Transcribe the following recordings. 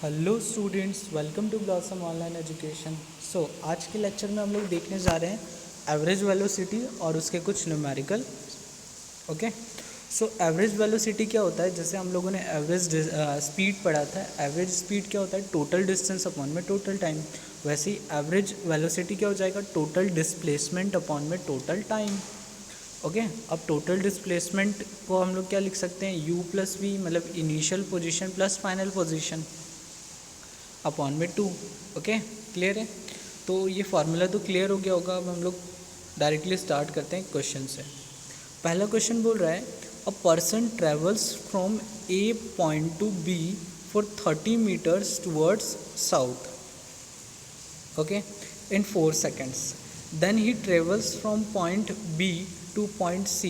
Hello students, welcome to blossom online education. आज के lecture में हम लोग देखने जा रहे हैं एवरेज वेलोसिटी और उसके कुछ न्यूमेरिकल। ओके, एवरेज वेलोसिटी क्या होता है? जैसे हम लोगों ने एवरेज स्पीड पढ़ा था। एवरेज स्पीड क्या होता है? टोटल डिस्टेंस अपॉन में टोटल टाइम। वैसे ही एवरेज वेलोसिटी क्या हो जाएगा? टोटल डिस्प्लेसमेंट अपॉन में टोटल टाइम। ओके, अब टोटल डिस्प्लेसमेंट को हम लोग क्या लिख सकते हैं? u प्लस वी, मतलब initial position plus final position upon में 2। ओके, क्लियर है? तो ये फार्मूला तो क्लियर हो गया होगा। अब हम लोग डायरेक्टली स्टार्ट करते हैं क्वेश्चन से। पहला क्वेश्चन बोल रहा है a person travels from A point to B for 30 meters towards south, okay, in 4 seconds. Then he travels from point B to point C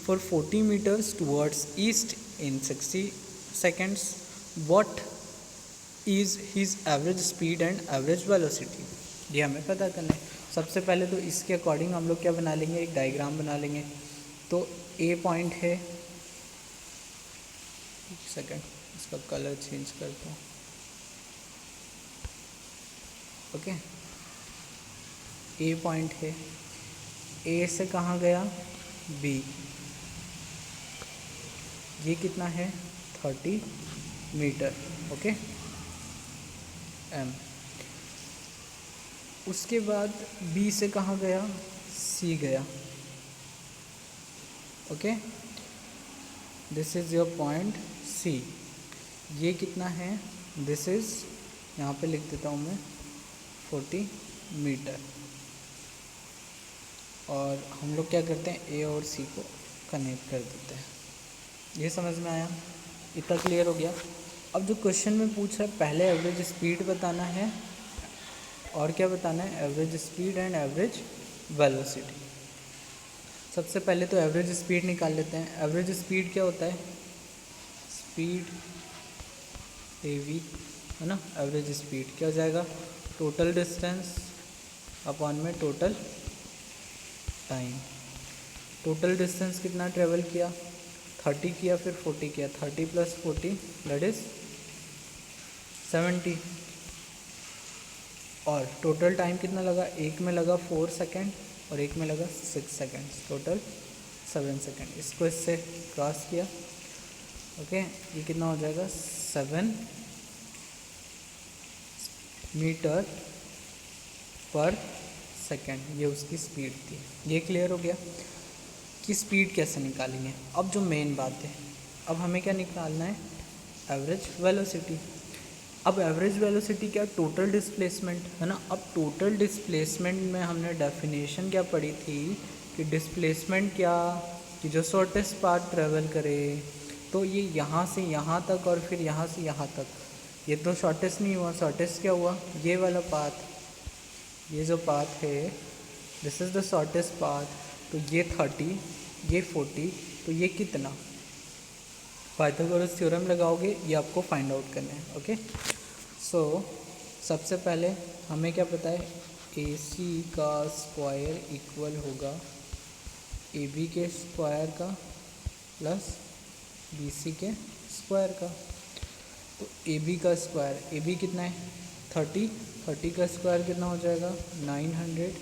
for 40 meters towards east in 60 seconds. What is his average speed and average velocity? ये हमें पता करना है। सबसे पहले तो इसके according हम लोग क्या बना लेंगे? एक डायग्राम बना लेंगे। तो ए पॉइंट है, एक सेकेंड इसका कलर चेंज करता हूँ। ओके, ए पॉइंट है, ए से कहाँ गया? बी। ये कितना है? 30 मीटर। Okay, M. उसके बाद बी से कहाँ गया? सी गया। Okay, this is your point C. ये कितना है? दिस इज़, यहाँ पे लिख देता हूँ मैं, 40 मीटर। और हम लोग क्या करते हैं? ए और सी को कनेक्ट कर देते हैं। ये समझ में आया? इतना क्लियर हो गया? अब जो क्वेश्चन में पूछ रहा है, पहले एवरेज स्पीड बताना है और क्या बताना है? Average speed and average velocity. सबसे पहले तो एवरेज स्पीड निकाल लेते हैं। एवरेज स्पीड क्या होता है? स्पीड एवी, है ना। एवरेज स्पीड क्या हो जाएगा? टोटल डिस्टेंस अपॉन में टोटल टाइम। टोटल डिस्टेंस कितना ट्रेवल किया? 30 किया, फिर 40 किया। 30 प्लस 40 दैट इज़ 70। और टोटल टाइम कितना लगा? एक में लगा 4 सेकेंड और एक में लगा 6 सेकेंड, टोटल 7 सेकेंड। इसको इससे क्रॉस किया। ओके, ये कितना हो जाएगा? 7 मीटर पर सेकेंड। ये उसकी स्पीड थी। ये क्लियर हो गया कि स्पीड कैसे निकालेंगे। अब जो मेन बात है, अब हमें क्या निकालना है? Average velocity. अब एवरेज वेलोसिटी क्या? टोटल डिस्प्लेसमेंट, है ना। अब टोटल डिस्प्लेसमेंट में हमने डेफिनेशन क्या पढ़ी थी कि डिस्प्लेसमेंट क्या, कि जो शॉर्टेस्ट पाथ ट्रेवल करे। तो ये यहाँ से यहाँ तक और फिर यहाँ से यहाँ तक, ये तो शॉर्टेस्ट नहीं हुआ। शॉर्टेस्ट क्या हुआ? ये वाला पाथ, ये जो पाथ है, this is the shortest path. तो ये 30, ये 40, तो ये कितना? पाइथागोरस थ्योरम लगाओगे, ये आपको फाइंड आउट करना है। ओके, सबसे पहले हमें क्या पता है? ए सी का स्क्वायर इक्वल होगा ए बी के स्क्वायर का प्लस बी सी के स्क्वायर का। तो ए बी का स्क्वायर, ए बी कितना है? 30। 30 का स्क्वायर कितना हो जाएगा? 900।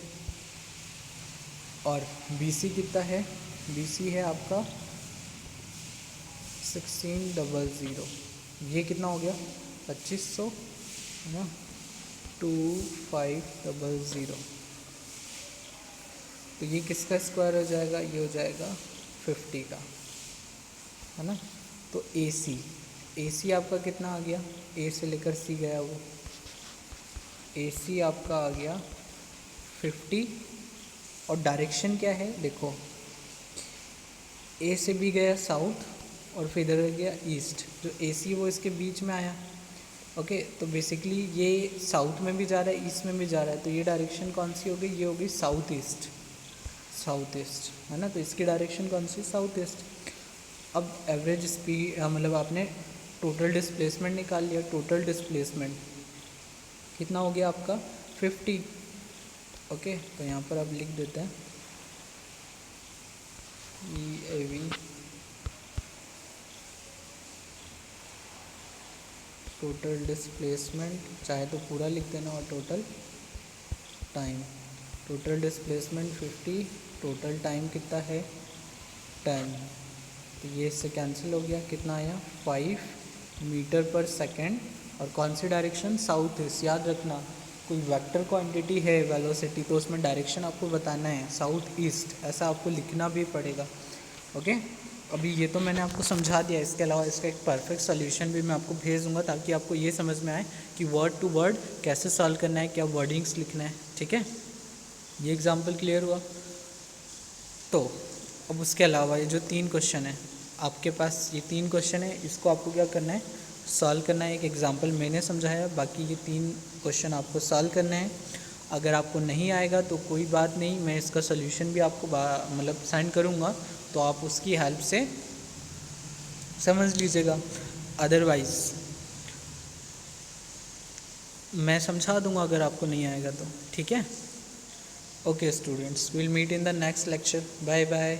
और बी सी कितना है? बी सी है आपका 1600। ये कितना हो गया? 2500, है ना। 2500। तो ये किसका स्क्वायर हो जाएगा? ये हो जाएगा 50 का, है ना। तो ए सी आपका कितना आ गया? ए से लेकर सी गया वो, ए सी आपका आ गया 50। और डायरेक्शन क्या है? देखो, ए से भी गया साउथ और फिर इधर गया ईस्ट। जो ए सी वो इसके बीच में आया। ओके, तो बेसिकली ये साउथ में भी जा रहा है, ईस्ट में भी जा रहा है। तो ये डायरेक्शन कौन सी हो गई? ये हो गई साउथ ईस्ट। साउथ ईस्ट, है ना। तो इसकी डायरेक्शन कौन सी? South east. अब एवरेज स्पीड, मतलब आपने टोटल डिस्प्लेसमेंट निकाल लिया। टोटल डिस्प्लेसमेंट कितना हो गया आपका? 50। ओके, तो यहाँ पर आप लिख देते हैं EAV टोटल डिस्प्लेसमेंट, चाहे तो पूरा लिख देना, और total time. Total displacement 50, total time कितना है 10, तो ये इससे कैंसिल हो गया, कितना आया 5 मीटर पर सेकेंड। और कौन सी डायरेक्शन, साउथ ईस्ट। याद रखना कोई वेक्टर क्वांटिटी है वेलोसिटी तो उसमें डायरेक्शन आपको बताना है साउथ ईस्ट, ऐसा आपको लिखना भी पड़ेगा। ओके, अभी ये तो मैंने आपको समझा दिया, इसके अलावा इसका एक परफेक्ट सॉल्यूशन भी मैं आपको भेज दूंगा ताकि आपको ये समझ में आए कि वर्ड टू वर्ड कैसे सॉल्व करना है, क्या वर्डिंग्स लिखना है। ठीक है, ये एग्जाम्पल क्लियर हुआ। तो अब उसके अलावा ये जो 3 क्वेश्चन है आपके पास, ये 3 क्वेश्चन है, इसको आपको क्या करना है, सॉल्व करना है। एक एग्जांपल मैंने समझाया, बाकी ये 3 क्वेश्चन आपको सॉल्व करना है। अगर आपको नहीं आएगा तो कोई बात नहीं, मैं इसका सॉल्यूशन भी आपको मतलब सेंड करूँगा, तो आप उसकी हेल्प से समझ लीजिएगा। अदरवाइज़ मैं समझा दूँगा अगर आपको नहीं आएगा तो। ठीक है, okay students, will meet in the next lecture, bye bye.